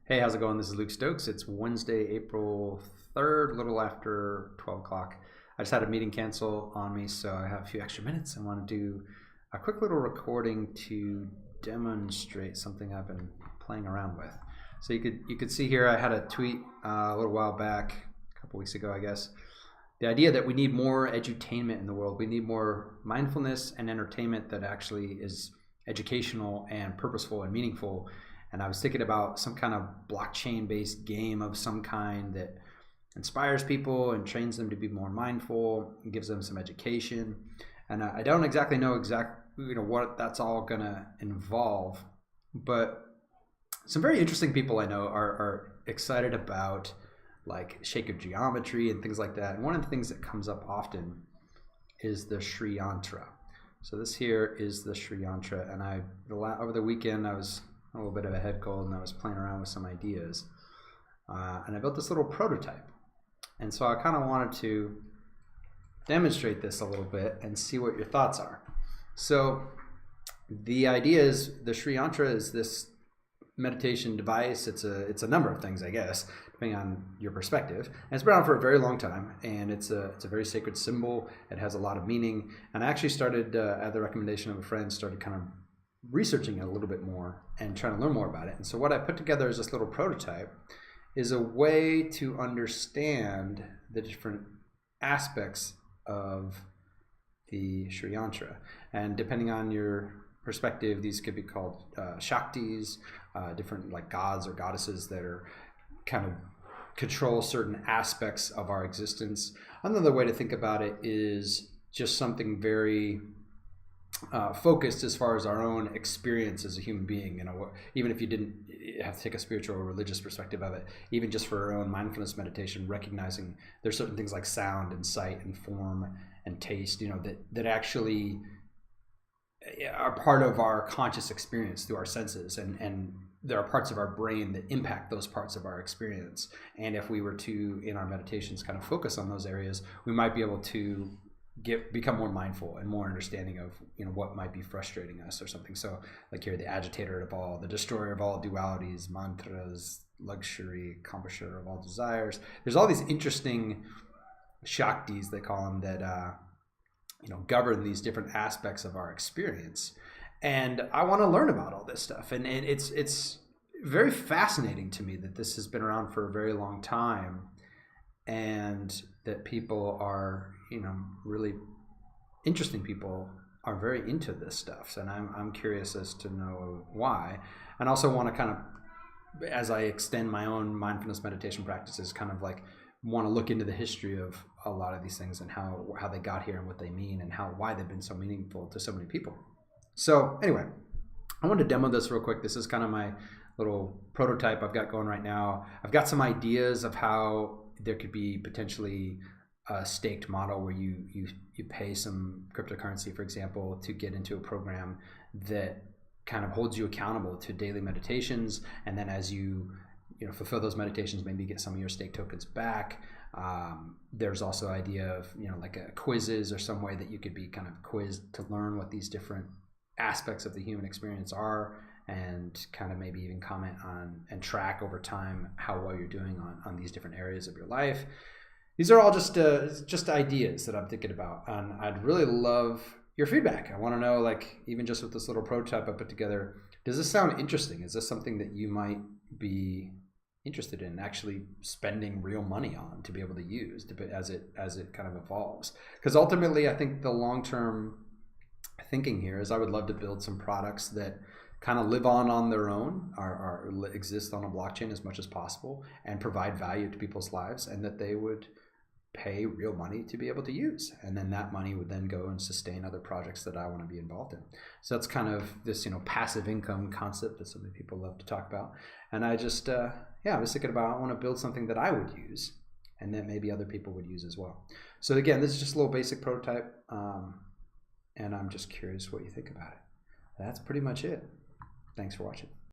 Hey, how's it going? This is Luke Stokes. It's Wednesday, April 3rd, a little after 12 o'clock. I just had a meeting cancel on me, so I have a few extra minutes. I want to do a quick little recording to demonstrate something I've been playing around with. So you could see here I had a tweet a little while back, a couple weeks ago, I guess. The idea that we need more edutainment in the world. We need more mindfulness and entertainment that actually is educational and purposeful and meaningful. And I was thinking about some kind of blockchain-based game of some kind that inspires people and trains them to be more mindful and gives them some education. And I don't exactly know what that's all gonna involve, but some very interesting people I know are excited about like shaker geometry and things like that. And one of the things that comes up often is the Sri Yantra. So this here is the Sri Yantra, and over the weekend I was a little bit of a head cold and I was playing around with some ideas, and I built this little prototype. And so I kind of wanted to demonstrate this a little bit and see what your thoughts are. So the idea is the Sri Yantra is this meditation device. It's a number of things, I guess, depending on your perspective. And it's been around for a very long time, and it's a very sacred symbol. It has a lot of meaning. And I actually started, at the recommendation of a friend, started kind of researching it a little bit more and trying to learn more about it. And so what I put together as this little prototype is a way to understand the different aspects of the Sri Yantra. And depending on your perspective, these could be called Shaktis, different like gods or goddesses that are kind of control certain aspects of our existence. Another way to think about it is just something very focused as far as our own experience as a human being. Even if you didn't have to take a spiritual or religious perspective of it, even just for our own mindfulness meditation, recognizing there's certain things like sound and sight and form and taste, that actually are part of our conscious experience through our senses, and there are parts of our brain that impact those parts of our experience. And if we were to, in our meditations, kind of focus on those areas, we might be able to become more mindful and more understanding of what might be frustrating us or something. So like here, the agitator of all, the destroyer of all dualities, mantras, luxury, accomplisher of all desires. There's all these interesting shaktis, they call them, that govern these different aspects of our experience. And I want to learn about all this stuff. And it's very fascinating to me that this has been around for a very long time, and that people are, really interesting people are very into this stuff. And I'm curious as to know why. And also want to kind of, as I extend my own mindfulness meditation practices, kind of like want to look into the history of a lot of these things and how they got here and what they mean and why they've been so meaningful to so many people. So anyway, I want to demo this real quick. This is kind of my little prototype I've got going right now. I've got some ideas of how there could be potentially a staked model where you pay some cryptocurrency, for example, to get into a program that kind of holds you accountable to daily meditations. And then as you fulfill those meditations, maybe get some of your stake tokens back. There's also idea of like a quizzes or some way that you could be kind of quizzed to learn what these different aspects of the human experience are, and kind of maybe even comment on and track over time how well you're doing on these different areas of your life. These are all just ideas that I'm thinking about, and I'd really love your feedback. I want to know, like, even just with this little prototype I put together, does this sound interesting? Is this something that you might be interested in actually spending real money on to be able to use as it kind of evolves? Because ultimately, I think the long-term thinking here is I would love to build some products that kind of live on their own, or exist on a blockchain as much as possible, and provide value to people's lives, and that they would pay real money to be able to use. And then that money would then go and sustain other projects that I want to be involved in. So that's kind of this, passive income concept that so many people love to talk about. And I just, I was thinking about, I want to build something that I would use and that maybe other people would use as well. So again, this is just a little basic prototype. And I'm just curious what you think about it. That's pretty much it. Thanks for watching.